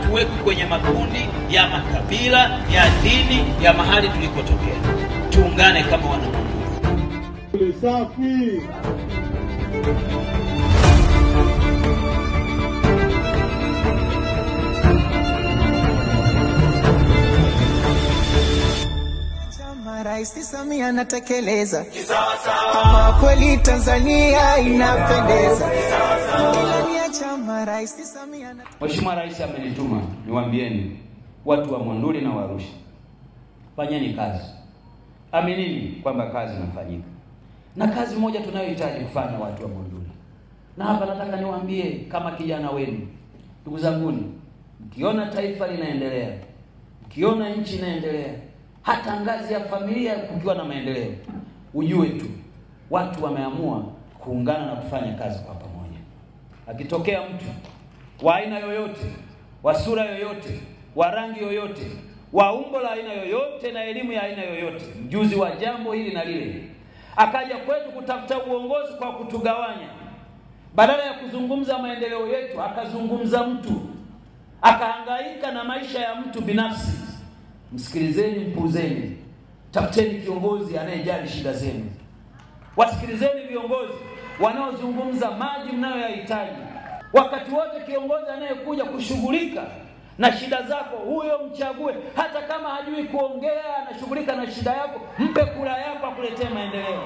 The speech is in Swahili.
hatuweki kwenye makundi ya makabila, ya dini, ya mahali tulikotokea. Tuungane kama Wanamonduli. Safi. Rais Samia anatekeleza kisawa sawa. Kwa kweli Tanzania inapendeza kisawa sawa. Chama Rais Samia. Mheshimiwa Rais amenituma niwaambieni watu wa Monduli na Arusha, fanyeni kazi. Aminini kwamba kazi inafanyika. Na kazi moja tunayohitaji kufanya watu wa Monduli. Na hapa nataka niwaambie kama kijana wenu, ndugu zanguni, mkiona taifa linaendelea, mkiona nchi inaendelea, hata ngazi ya familia kukiwa na maendeleo, ujue tu watu wameamua kuungana na kufanya kazi kwa pamoja. Akitokea mtu wa aina yoyote, wa sura yoyote, wa rangi yoyote, wa umbo la aina yoyote na elimu ya aina yoyote, mjuzi wa jambo hili na lile, akaja kwetu kutafuta uongozi kwa kutugawanya, badala ya kuzungumza maendeleo yetu akazungumza mtu, akahangaika na maisha ya mtu binafsi, msikilizeni, mpuzeni, tafuteni kiongozi anayejali shida zenu. Wasikilizeni viongozi wanaozungumza maji mnayoyahitaji. Wakati wote kiongozi anayekuja kushughulika na shida zako, huyo mchague. Hata kama hajui kuongea, anashughulika na shida yako, mpe kura yako akuletee maendeleo.